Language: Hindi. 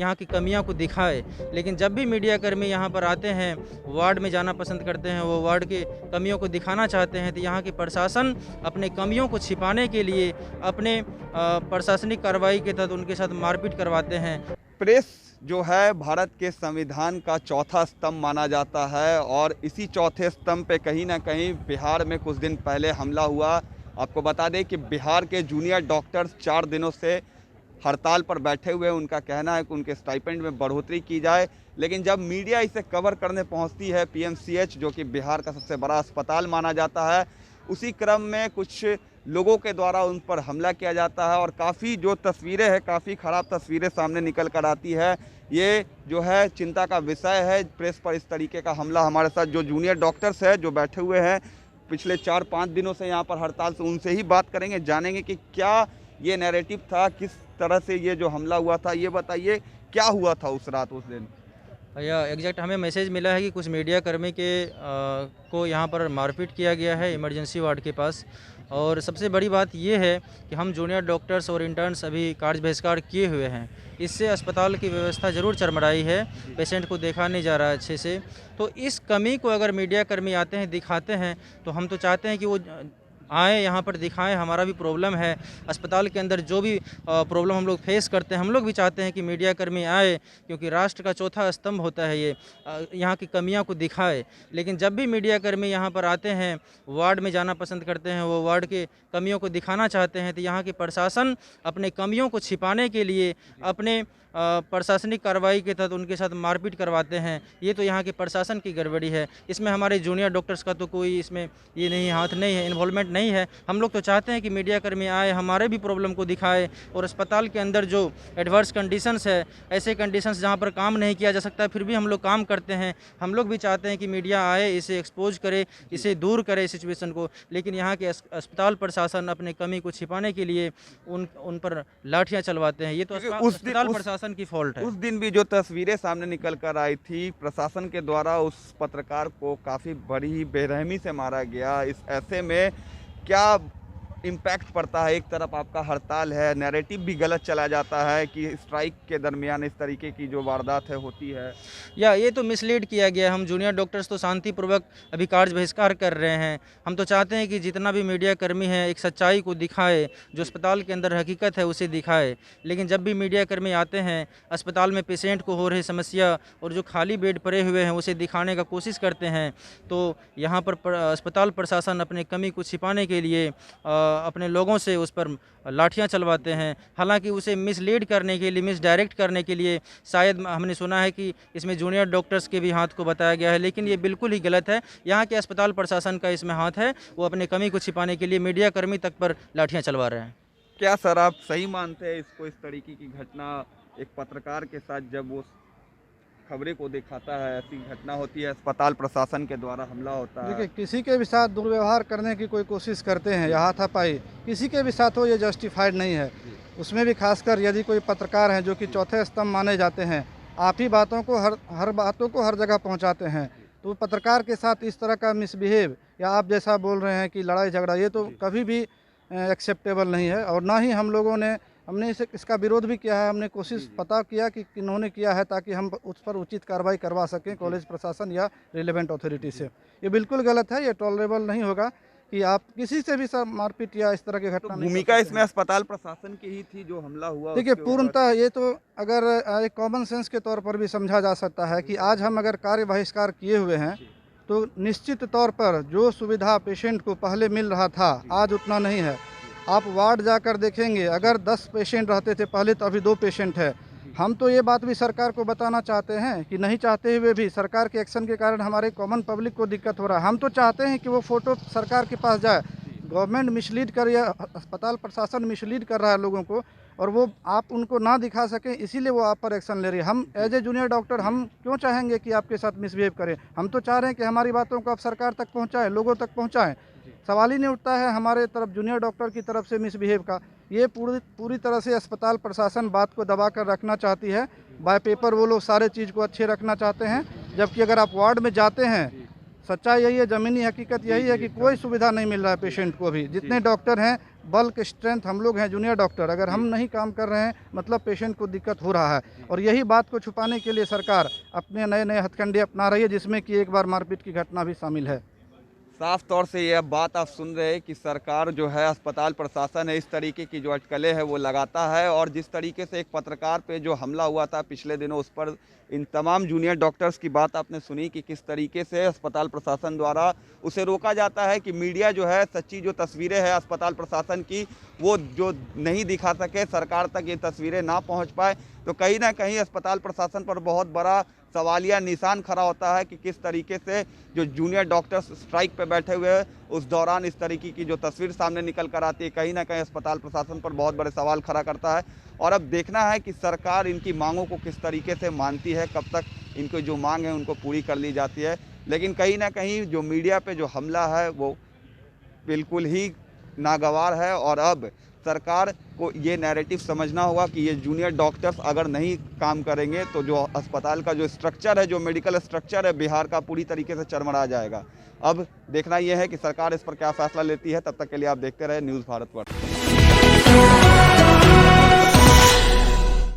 यहाँ की कमियों को दिखाए, लेकिन जब भी मीडियाकर्मी यहाँ पर आते हैं, वार्ड में जाना पसंद करते हैं, वो वार्ड की कमियों को दिखाना चाहते हैं, तो यहाँ की प्रशासन अपने कमियों को छिपाने के लिए अपने प्रशासनिक कार्रवाई के तहत उनके साथ मारपीट करवाते हैं। प्रेस जो है भारत के संविधान का चौथा स्तंभ माना जाता है और इसी चौथे स्तंभ पे कहीं ना कहीं बिहार में कुछ दिन पहले हमला हुआ। आपको बता दें कि बिहार के जूनियर डॉक्टर्स 4 दिनों से हड़ताल पर बैठे हुए हैं। उनका कहना है कि उनके स्टाइपेंड में बढ़ोतरी की जाए, लेकिन जब मीडिया इसे कवर करने पहुंचती है, पीएमसीएच जो कि बिहार का सबसे बड़ा अस्पताल माना जाता है, उसी क्रम में कुछ लोगों के द्वारा उन पर हमला किया जाता है और काफ़ी जो तस्वीरें हैं, काफ़ी ख़राब तस्वीरें सामने निकल कर आती है। ये जो है चिंता का विषय है, प्रेस पर इस तरीके का हमला। हमारे साथ जो जूनियर डॉक्टर्स हैं जो बैठे हुए हैं पिछले 4-5 दिनों से यहाँ पर हड़ताल से, उनसे ही बात करेंगे, जानेंगे कि क्या ये नैरेटिव था, किस तरह से ये जो हमला हुआ था। ये बताइए क्या हुआ था उस रात, उस दिन? भैया एग्जैक्ट हमें मैसेज मिला है कि कुछ मीडिया कर्मी को यहाँ पर मारपीट किया गया है इमरजेंसी वार्ड के पास। और सबसे बड़ी बात ये है कि हम जूनियर डॉक्टर्स और इंटर्न्स अभी कार्य बहिष्कार किए हुए हैं। इससे अस्पताल की व्यवस्था ज़रूर चरमराई है, पेशेंट को देखा नहीं जा रहा है अच्छे से। तो इस कमी को अगर मीडिया कर्मी आते हैं, दिखाते हैं, तो हम तो चाहते हैं कि वो आएँ यहाँ पर दिखाएं। हमारा भी प्रॉब्लम है अस्पताल के अंदर, जो भी प्रॉब्लम हम लोग फेस करते हैं, हम लोग भी चाहते हैं कि मीडिया कर्मी आए, क्योंकि राष्ट्र का चौथा स्तंभ होता है ये, यहाँ की कमियों को दिखाए। लेकिन जब भी मीडिया कर्मी यहाँ पर आते हैं, वार्ड में जाना पसंद करते हैं, वो वार्ड के कमियों को दिखाना चाहते हैं, तो यहाँ की प्रशासन अपने कमियों को छिपाने के लिए अपने प्रशासनिक कार्रवाई के तहत उनके साथ मारपीट करवाते हैं। ये तो यहाँ के प्रशासन की गड़बड़ी है, इसमें हमारे जूनियर डॉक्टर्स का तो कोई इसमें ये नहीं, हाथ नहीं है, इन्वॉल्वमेंट नहीं है। हम लोग तो चाहते हैं कि मीडिया कर्मी आए, हमारे भी प्रॉब्लम को दिखाए और अस्पताल के अंदर जो एडवर्स कंडीशंस है, ऐसे कंडीशंस जहाँ पर काम नहीं किया जा सकता फिर भी हम लोग काम करते हैं। हम लोग भी चाहते हैं कि मीडिया आए, इसे एक्सपोज करे, इसे दूर करे सिचुएशन को। लेकिन यहाँ के अस्पताल प्रशासन अपने कमी को छिपाने के लिए उन पर लाठियाँ चलवाते हैं। ये तो अस्पताल प्रशासन की फॉल्ट है। उस दिन भी जो तस्वीरें सामने निकल कर आई थी, प्रशासन के द्वारा उस पत्रकार को काफ़ी बड़ी बेरहमी से मारा गया। इस ऐसे में क्या इम्पैक्ट पड़ता है? एक तरफ आपका हड़ताल है, नैरेटिव भी गलत चला जाता है कि स्ट्राइक के दरमियान इस तरीके की जो वारदात है होती है, या ये तो मिसलीड किया गया। हम जूनियर डॉक्टर्स तो शांतिपूर्वक अभी कार्य बहिष्कार कर रहे हैं। हम तो चाहते हैं कि जितना भी मीडिया कर्मी है एक सच्चाई को दिखाए, जो अस्पताल के अंदर हकीकत है उसे दिखाए। लेकिन जब भी मीडिया कर्मी आते हैं, अस्पताल में पेशेंट को हो रही समस्या और जो खाली बेड पड़े हुए हैं उसे दिखाने का कोशिश करते हैं, तो यहाँ पर अस्पताल प्रशासन अपने कमी को छिपाने के लिए अपने लोगों से उस पर लाठियां चलवाते हैं। हालांकि उसे मिसलीड करने के लिए, मिसडायरेक्ट करने के लिए शायद हमने सुना है कि इसमें जूनियर डॉक्टर्स के भी हाथ को बताया गया है, लेकिन ये बिल्कुल ही गलत है। यहाँ के अस्पताल प्रशासन का इसमें हाथ है, वो अपने कमी को छिपाने के लिए मीडिया कर्मी तक पर लाठियाँ चलवा रहे हैं। क्या सर आप सही मानते हैं इसको? इस तरीके की घटना एक पत्रकार के साथ जब वो खबरें को दिखाता है, ऐसी घटना होती है, अस्पताल प्रशासन के द्वारा हमला होता है। देखिए, किसी के भी साथ दुर्व्यवहार करने की कोई कोशिश करते हैं या हाथापाई किसी के भी साथ हो, ये जस्टिफाइड नहीं है। उसमें भी खासकर यदि कोई पत्रकार हैं जो कि चौथे स्तंभ माने जाते हैं, आप ही बातों को हर बातों को हर जगह पहुंचाते हैं, तो पत्रकार के साथ इस तरह का मिसबिहेव या आप जैसा बोल रहे हैं कि लड़ाई झगड़ा, ये तो कभी भी एक्सेप्टेबल नहीं है। और ना ही हम लोगों ने हमने इसका विरोध भी किया है। हमने कोशिश पता किया कि किन्होंने किया है, ताकि हम उस पर उचित कार्रवाई करवा सकें कॉलेज प्रशासन या रिलेवेंट अथॉरिटी से। ये बिल्कुल गलत है, ये टॉलरेबल नहीं होगा कि आप किसी से भी सर मारपीट या इस तरह की घटना। तो भूमिका इसमें अस्पताल प्रशासन की ही थी जो हमला हुआ। देखिए, पूर्णतः ये तो अगर एक कॉमन सेंस के तौर पर भी समझा जा सकता है कि आज हम अगर कार्य बहिष्कार किए हुए हैं तो निश्चित तौर पर जो सुविधा पेशेंट को पहले मिल रहा था आज उतना नहीं है। आप वार्ड जाकर देखेंगे, अगर 10 पेशेंट रहते थे पहले तो अभी 2 पेशेंट है। हम तो ये बात भी सरकार को बताना चाहते हैं कि नहीं चाहते हुए भी सरकार के एक्शन के कारण हमारे कॉमन पब्लिक को दिक्कत हो रहा है। हम तो चाहते हैं कि वो फ़ोटो सरकार के पास जाए। गवर्नमेंट मिसलीड कर या अस्पताल प्रशासन मिसलीड कर रहा है लोगों को, और वो आप उनको ना दिखा सकें, इसीलिए वो आप पर एक्शन ले रही है। हम एज ए जूनियर डॉक्टर हम क्यों चाहेंगे कि आपके साथ मिसबिहेव करें? हम तो चाह रहे हैं कि हमारी बातों को आप सरकार तक पहुँचाएँ, लोगों तक पहुँचाएँ। सवाल ही नहीं उठता है हमारे तरफ जूनियर डॉक्टर की तरफ से मिसबिहेव का। ये पूरी तरह से अस्पताल प्रशासन बात को दबा कर रखना चाहती है। बाय पेपर वो लोग सारे चीज़ को अच्छे रखना चाहते हैं, जबकि अगर आप वार्ड में जाते हैं, सच्चाई यही है, ज़मीनी हकीकत यही है कि कोई सुविधा नहीं मिल रहा है पेशेंट को भी। जितने डॉक्टर हैं, बल्क स्ट्रेंथ हम लोग हैं जूनियर डॉक्टर, अगर हम नहीं काम कर रहे हैं मतलब पेशेंट को दिक्कत हो रहा है। और यही बात को छुपाने के लिए सरकार अपने नए नए हथकंडे अपना रही है, जिसमें कि एक बार मारपीट की घटना भी शामिल है। साफ तौर से यह बात आप सुन रहे हैं कि सरकार जो है, अस्पताल प्रशासन है, इस तरीके की जो अटकलें है वो लगाता है। और जिस तरीके से एक पत्रकार पे जो हमला हुआ था पिछले दिनों, उस पर इन तमाम जूनियर डॉक्टर्स की बात आपने सुनी कि किस तरीके से अस्पताल प्रशासन द्वारा उसे रोका जाता है कि मीडिया जो है सच्ची जो तस्वीरें हैं अस्पताल प्रशासन की वो जो नहीं दिखा सके, सरकार तक ये तस्वीरें ना पहुँच पाए। तो कहीं ना कहीं अस्पताल प्रशासन पर बहुत बड़ा सवालिया निशान खड़ा होता है कि किस तरीके से जो जूनियर डॉक्टर्स स्ट्राइक पे बैठे हुए हैं उस दौरान इस तरीके की जो तस्वीर सामने निकल कर आती है, कहीं ना कहीं अस्पताल प्रशासन पर बहुत बड़े सवाल खड़ा करता है। और अब देखना है कि सरकार इनकी मांगों को किस तरीके से मानती है, कब तक इनको जो मांग है उनको पूरी कर ली जाती है। लेकिन कहीं ना कहीं जो मीडिया पे जो हमला है वो बिल्कुल ही नागवार है। और अब सरकार को ये नैरेटिव समझना होगा कि ये जूनियर डॉक्टर्स अगर नहीं काम करेंगे तो जो अस्पताल का जो स्ट्रक्चर है, जो मेडिकल स्ट्रक्चर है बिहार का, पूरी तरीके से चरमरा जाएगा। अब देखना यह है कि सरकार इस पर क्या फैसला लेती है। तब तक के लिए आप देखते रहे न्यूज़ भारत पर।